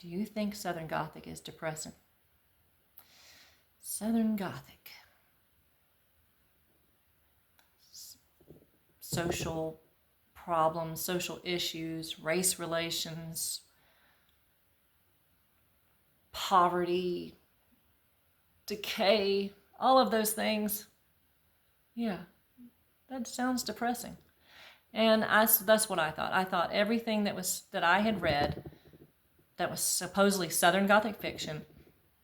Do you think Southern Gothic is depressing? Southern Gothic. Social problems, social issues, race relations, poverty, decay, all of those things. Yeah, that sounds depressing. And that's what I thought. I thought everything that I had read that was supposedly Southern Gothic fiction,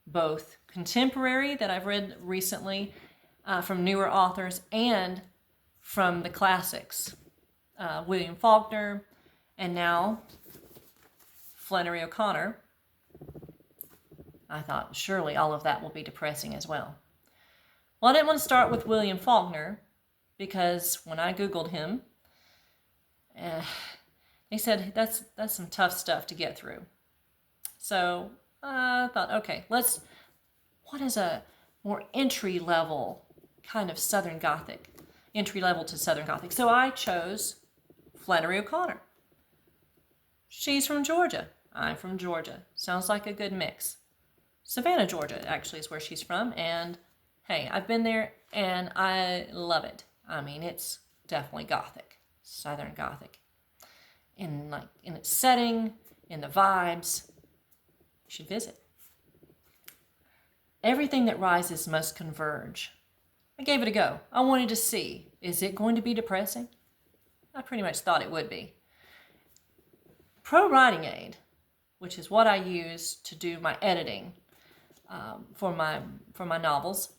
both contemporary that I've read recently from newer authors and from the classics, William Faulkner, and now Flannery O'Connor, I thought surely all of that will be depressing as well. Well, I didn't want to start with William Faulkner because when I Googled him, they said that's some tough stuff to get through. So I thought, okay, what is a more entry-level kind of Southern Gothic? Entry-level to Southern Gothic. So I chose Flannery O'Connor. She's from Georgia. I'm from Georgia. Sounds like a good mix. Savannah, Georgia, actually, is where she's from. And, hey, I've been there, and I love it. I mean, it's definitely Gothic. Southern Gothic. In its setting, in the vibes. You should visit. Everything that rises must converge. I gave it a go. I wanted to see, is it going to be depressing? I pretty much thought it would be. Pro Writing Aid, which is what I use to do my editing for my novels,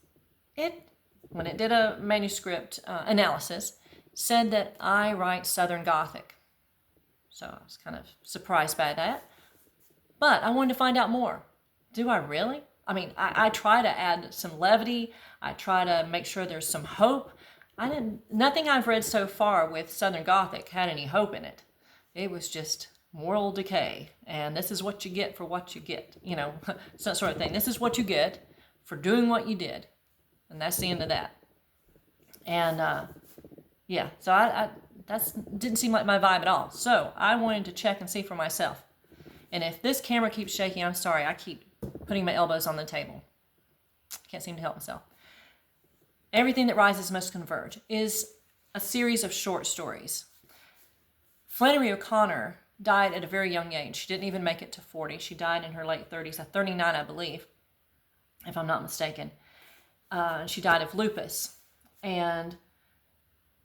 when it did a manuscript analysis, said that I write Southern Gothic. So I was kind of surprised by that. But I wanted to find out more. Do I really? I mean, I try to add some levity. I try to make sure there's some hope. Nothing I've read so far with Southern Gothic had any hope in it. It was just moral decay. And this is what you get for what you get. You know, it's that sort of thing. This is what you get for doing what you did. And that's the end of that. And, yeah, so that didn't seem like my vibe at all. So I wanted to check and see for myself. And if this camera keeps shaking, I'm sorry. I keep putting my elbows on the table. Can't seem to help myself. Everything That Rises Must Converge is a series of short stories. Flannery O'Connor died at a very young age. She didn't even make it to 40. She died in her late 30s, at 39, I believe, if I'm not mistaken. She died of lupus. And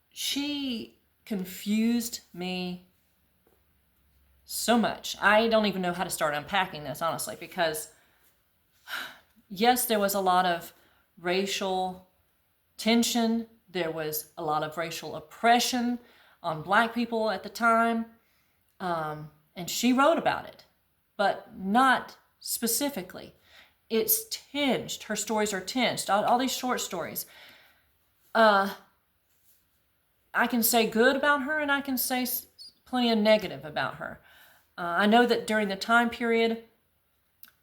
she confused me so much. I don't even know how to start unpacking this, honestly, because yes, there was a lot of racial tension. There was a lot of racial oppression on Black people at the time. And she wrote about it, but not specifically. It's tinged. Her stories are tinged. All these short stories. I can say good about her, and I can say plenty of negative about her. I know that during the time period,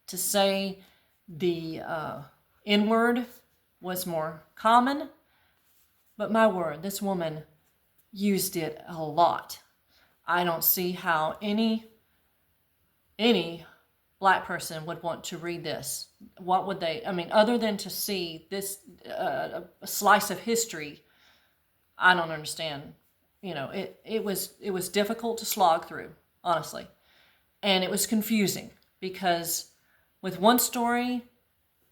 to say the N-word was more common, but my word, this woman used it a lot. I don't see how any Black person would want to read this. What would they, I mean, other than to see this a slice of history, I don't understand. You know, it was difficult to slog through, honestly. And it was confusing because with one story,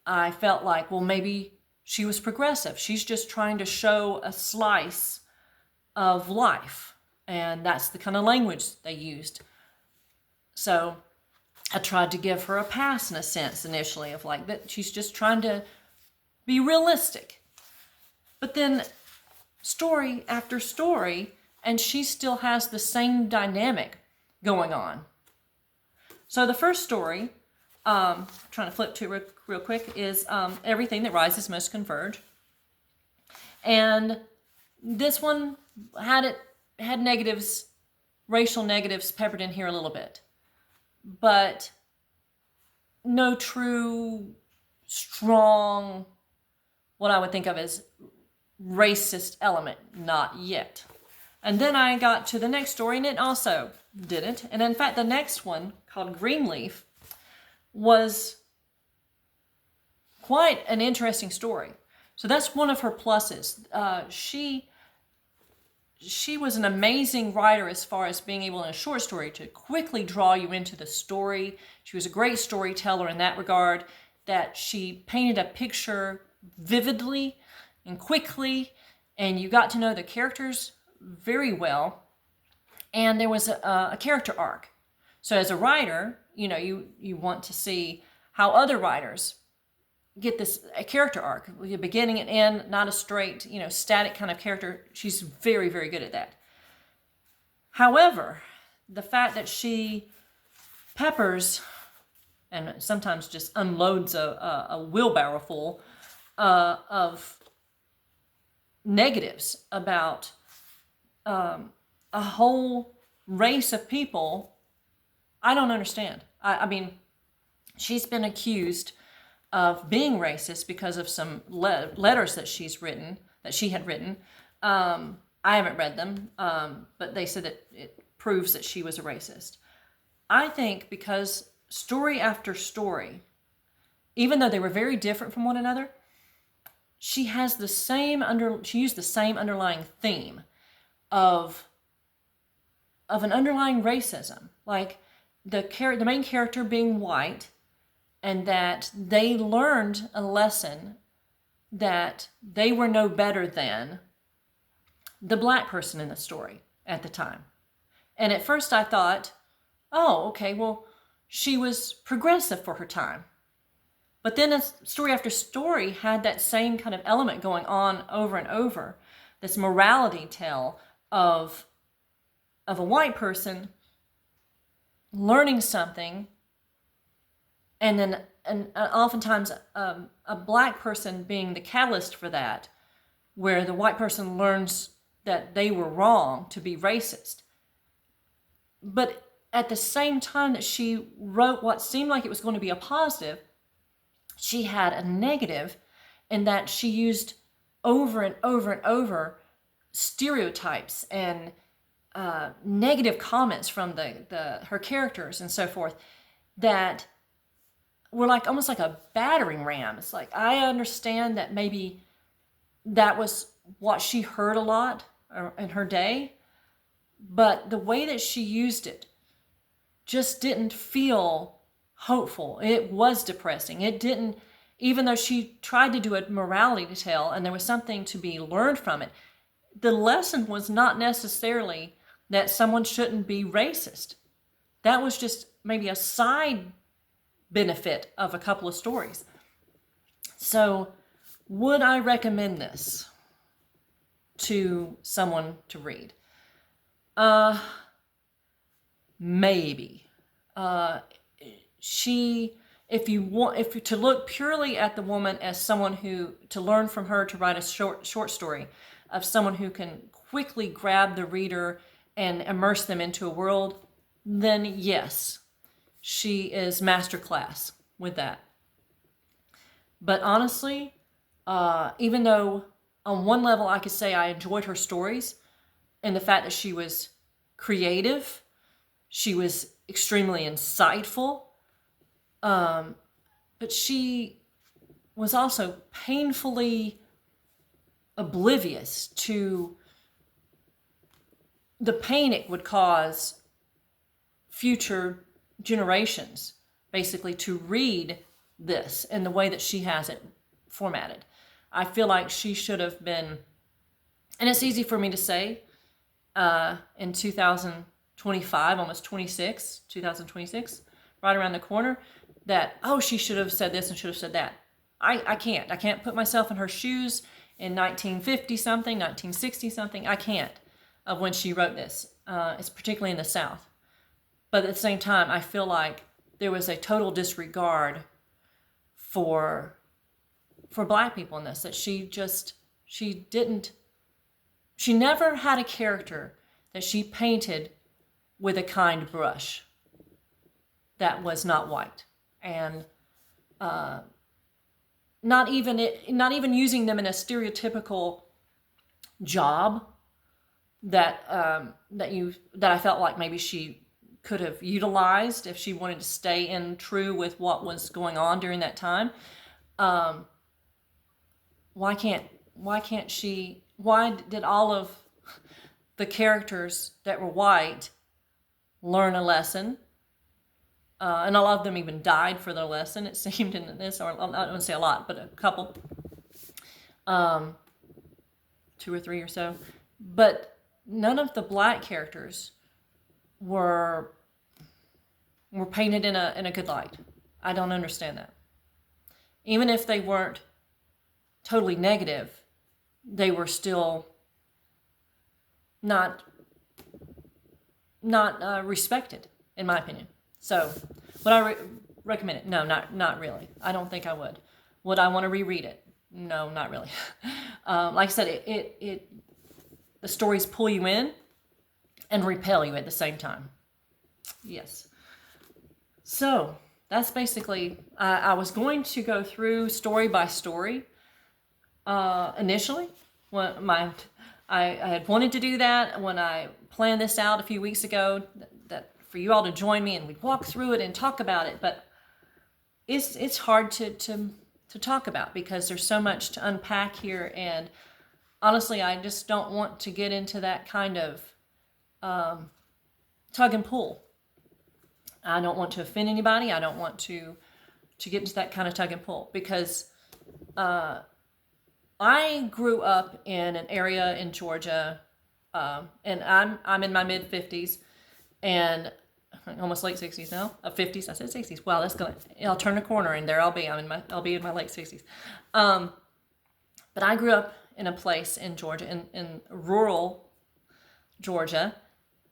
I felt like, well, maybe she was progressive. She's just trying to show a slice of life. And that's the kind of language they used. So I tried to give her a pass in a sense initially of like that she's just trying to be realistic. But then story after story, and she still has the same dynamic going on. So the first story, trying to flip to real quick, is Everything That Rises Must Converge. And this one had negatives, racial negatives peppered in here a little bit. But no true, strong, what I would think of as racist element, not yet. And then I got to the next story, and it also didn't. And in fact, the next one, called Greenleaf, was quite an interesting story. So that's one of her pluses. She was an amazing writer as far as being able in a short story to quickly draw you into the story. She was a great storyteller in that regard, that she painted a picture vividly and quickly, and you got to know the characters very well. And there was a character arc. So as a writer, you want to see how other writers get a character arc, a beginning and end, not a straight, static kind of character. She's very, very good at that. However, the fact that she peppers and sometimes just unloads a wheelbarrow full of negatives about a whole race of people, I don't understand. I mean, she's been accused of being racist because of some letters that she had written. I haven't read them, but they said that it proves that she was a racist. I think because story after story, even though they were very different from one another, she used the same underlying theme of an underlying racism, like the main character being white, and that they learned a lesson that they were no better than the black person in the story at the time. And at first I thought, oh, okay, well, she was progressive for her time. But then as story after story had that same kind of element going on over and over, this morality tale of a white person learning something, and then oftentimes a black person being the catalyst for that, where the white person learns that they were wrong to be racist. But at the same time that she wrote what seemed like it was going to be a positive, she had a negative in that she used over and over and over stereotypes and negative comments from her characters and so forth that were like almost like a battering ram. It's like, I understand that maybe that was what she heard a lot in her day, but the way that she used it just didn't feel hopeful. It was depressing. It didn't, even though she tried to do a morality tale and there was something to be learned from it, the lesson was not necessarily that someone shouldn't be racist. That was just maybe a side benefit of a couple of stories. So, would I recommend this to someone to read? Maybe. If to look purely at the woman as someone to learn from her to write a short story of someone who can quickly grab the reader and immerse them into a world, then yes, she is masterclass with that. But honestly, even though on one level I could say I enjoyed her stories and the fact that she was creative, she was extremely insightful, but she was also painfully oblivious to the pain it would cause future generations, basically, to read this in the way that she has it formatted. I feel like she should have been, and it's easy for me to say, in 2025, almost 2026, right around the corner, that, oh, she should have said this and should have said that. I can't put myself in her shoes in 1950 something, 1960 something. I can't, of when she wrote this. It's particularly in the South. But at the same time, I feel like there was a total disregard for black people in this, that she never had a character that she painted with a kind brush that was not white. And not even using them in a stereotypical job that I felt like maybe she could have utilized if she wanted to stay in true with what was going on during that time. Why did all of the characters that were white learn a lesson? And a lot of them even died for their lesson, it seemed, in this, or I don't want to say a lot, but a couple, 2 or 3 or so. But none of the black characters were painted in a good light. I don't understand that. Even if they weren't totally negative, they were still not respected, in my opinion. So, would I recommend it? No, not really. I don't think I would. Would I want to reread it? No, not really. Like I said, the stories pull you in and repel you at the same time. Yes. So that's basically. I was going to go through story by story initially. I had wanted to do that when I planned this out a few weeks ago. That for you all to join me and we'd walk through it and talk about it, but it's hard to talk about because there's so much to unpack here, and honestly, I just don't want to get into that kind of tug and pull. I don't want to offend anybody. I don't want to get into that kind of tug and pull because I grew up in an area in Georgia, and I'm in my mid-50s, and almost late 60s now. 50s. I said 60s. Wow, I'll turn a corner and there I'll be. I'll be in my late 60s. But I grew up in a place in Georgia, in rural Georgia,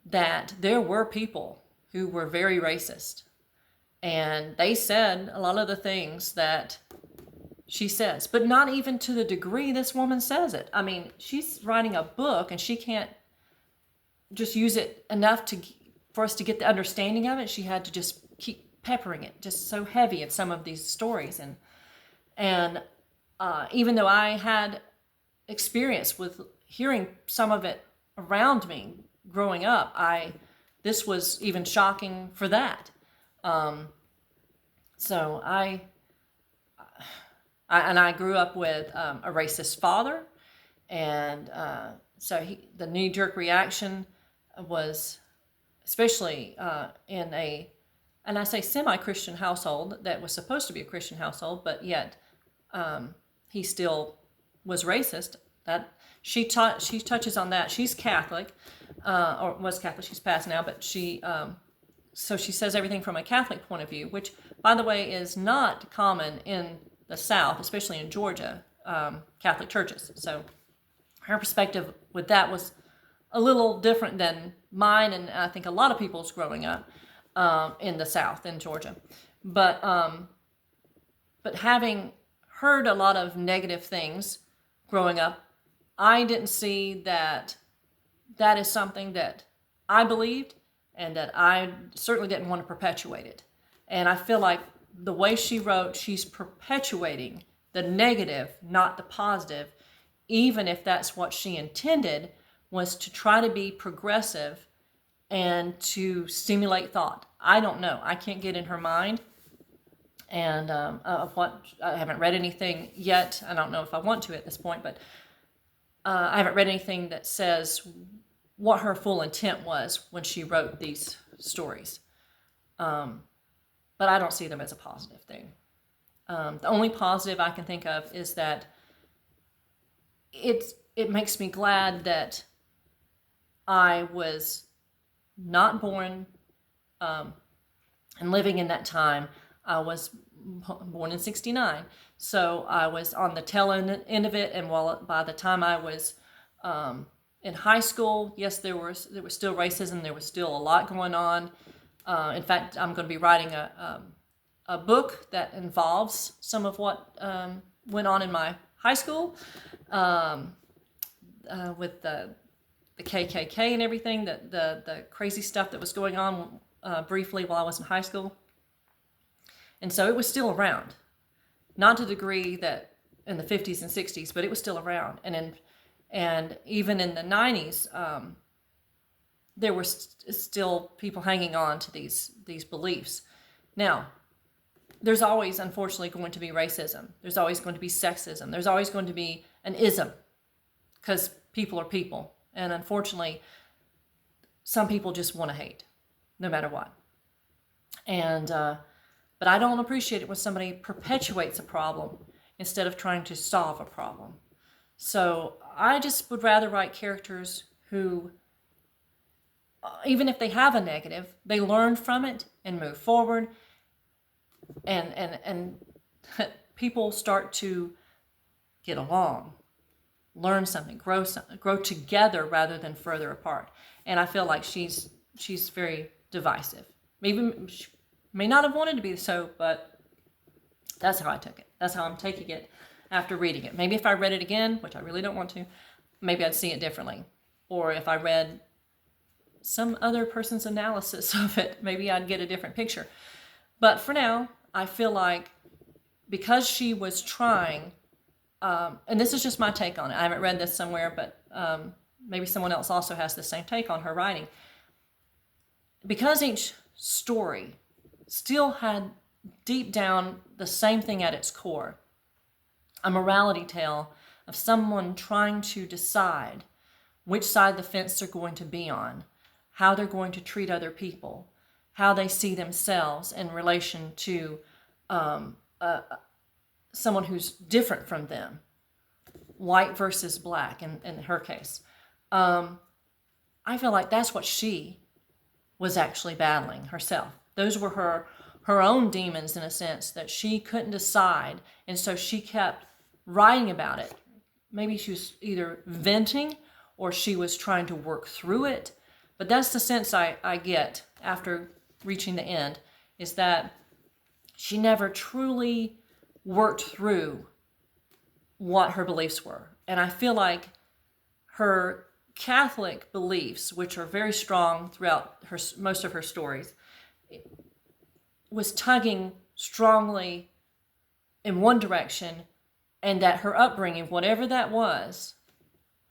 that there were people who were very racist, and they said a lot of the things that she says, but not even to the degree this woman says it. I mean, she's writing a book and she can't just use it enough for us to get the understanding of it. She had to just keep peppering it, just so heavy in some of these stories. And even though I had experience with hearing some of it around me growing up, this was even shocking for that. So I grew up with a racist father, and so the knee-jerk reaction was, especially in and I say semi-Christian household that was supposed to be a Christian household, but yet he still was racist. That she touches on that. She's Catholic, or was Catholic. She's passed now, but so she says everything from a Catholic point of view, which, by the way, is not common in the South, especially in Georgia, Catholic churches. So her perspective with that was a little different than mine, and I think a lot of people's growing up in the South, in Georgia. But having heard a lot of negative things growing up, I didn't see that is something that I believed, and that I certainly didn't want to perpetuate it. And I feel like the way she wrote, she's perpetuating the negative, not the positive, even if that's what she intended, was to try to be progressive and to stimulate thought. I don't know. I can't get in her mind. And of what, I haven't read anything yet. I don't know if I want to at this point, but I haven't read anything that says what her full intent was when she wrote these stories. But I don't see them as a positive thing. The only positive I can think of is that it makes me glad that I was not born and living in that time. I was born in 1969, so I was on the tail end of it. And by the time I was in high school, yes, there was still racism. There was still a lot going on. In fact, I'm going to be writing a book that involves some of what went on in my high school with the KKK and everything, the crazy stuff that was going on briefly while I was in high school. And so it was still around, not to the degree that in the 50s and 60s, but it was still around. And even in the 90s, there were still people hanging on to these beliefs. Now, there's always, unfortunately, going to be racism. There's always going to be sexism. There's always going to be an ism, because people are people. And unfortunately, some people just want to hate, no matter what. And but I don't appreciate it when somebody perpetuates a problem instead of trying to solve a problem. So I just would rather write characters who, even if they have a negative, they learn from it and move forward, and people start to get along, learn something, grow together rather than further apart. And I feel like she's very divisive. Maybe she may not have wanted to be so, but that's how I took it. That's how I'm taking it after reading it. Maybe if I read it again, which I really don't want to, maybe I'd see it differently. Or if I read some other person's analysis of it, maybe I'd get a different picture. But for now, I feel like because she was trying, and this is just my take on it. I haven't read this somewhere, but maybe someone else also has the same take on her writing. Because each story still had deep down the same thing at its core, a morality tale of someone trying to decide which side of the fence they're going to be on, how they're going to treat other people, how they see themselves in relation to someone who's different from them, white versus black in her case. I feel like that's what she was actually battling herself. Those were her own demons, in a sense, that she couldn't decide, and so she kept writing about it. Maybe she was either venting or she was trying to work through it, but that's the sense I get after reaching the end, is that she never truly worked through what her beliefs were. And I feel like her Catholic beliefs, which are very strong throughout most of her stories, was tugging strongly in one direction, and that her upbringing, whatever that was,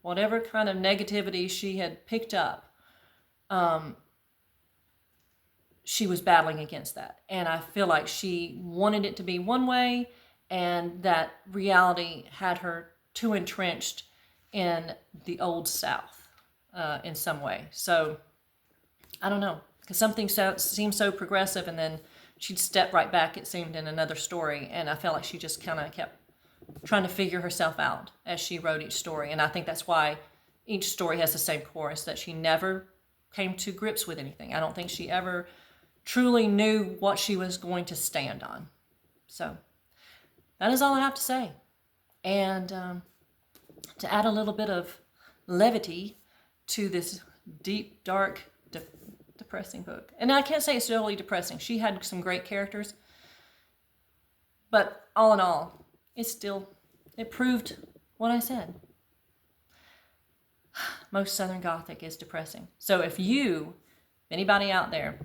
whatever kind of negativity she had picked up, she was battling against that. And I feel like she wanted it to be one way, and that reality had her too entrenched in the old South in some way. So I don't know, because something seemed so progressive, and then she'd step right back, it seemed, in another story. And I felt like she just kind of kept trying to figure herself out as she wrote each story. And I think that's why each story has the same chorus, that she never came to grips with anything. I don't think she ever truly knew what she was going to stand on. So that is all I have to say. And to add a little bit of levity to this deep, dark, depressing book. And I can't say it's totally depressing. She had some great characters. But all in all, it proved what I said. Most Southern Gothic is depressing. So if anybody out there,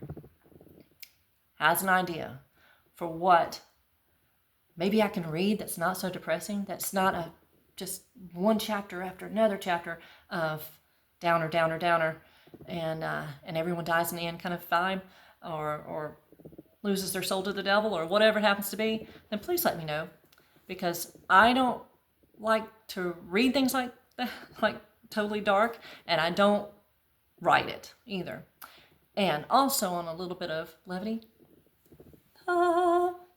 has an idea for what maybe I can read that's not so depressing, that's not just one chapter after another chapter of downer, downer, downer, and everyone dies in the end kind of vibe, or loses their soul to the devil, or whatever it happens to be, then please let me know, because I don't like to read things like that, like totally dark, and I don't write it either. And also, on a little bit of levity,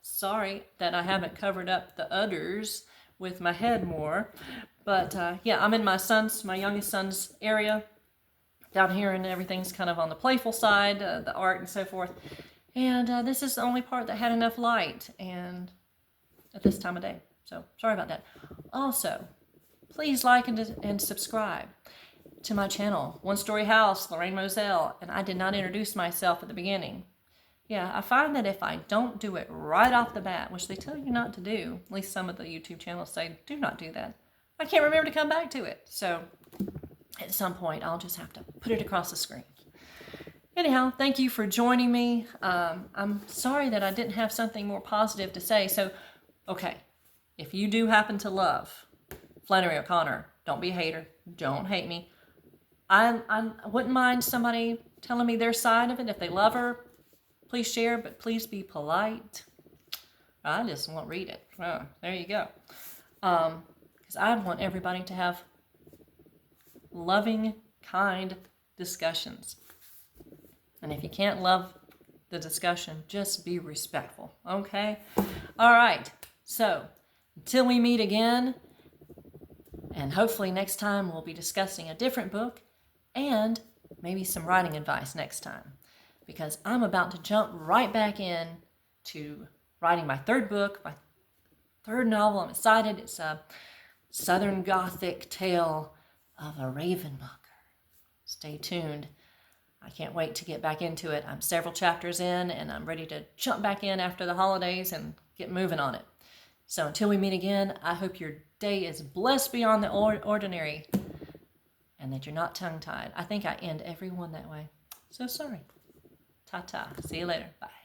sorry that I haven't covered up the udders with my head more, but yeah, I'm in my youngest son's area down here, and everything's kind of on the playful side, the art and so forth. And this is the only part that had enough light, and at this time of day. So sorry about that. Also, please like and subscribe to my channel, One Story House, Lorraine Moselle. And I did not introduce myself at the beginning. Yeah, I find that if I don't do it right off the bat, which they tell you not to do, at least some of the YouTube channels say do not do that, I can't remember to come back to it. So at some point, I'll just have to put it across the screen. Anyhow, thank you for joining me. I'm sorry that I didn't have something more positive to say. So, okay, if you do happen to love Flannery O'Connor, don't be a hater. Don't hate me. I wouldn't mind somebody telling me their side of it. If they love her, please share, but please be polite. I just won't read it. Oh, there you go. Because I want everybody to have loving, kind discussions. And if you can't love the discussion, just be respectful, okay? All right, so until we meet again, and hopefully next time we'll be discussing a different book and maybe some writing advice next time, because I'm about to jump right back in to writing my third book, my third novel. I'm excited. It's a Southern Gothic tale of a ravenmonger. Stay tuned. I can't wait to get back into it. I'm several chapters in, and I'm ready to jump back in after the holidays and get moving on it. So until we meet again, I hope your day is blessed beyond the ordinary and that you're not tongue-tied. I think I end every one that way. So sorry. Ta-ta. See you later. Bye.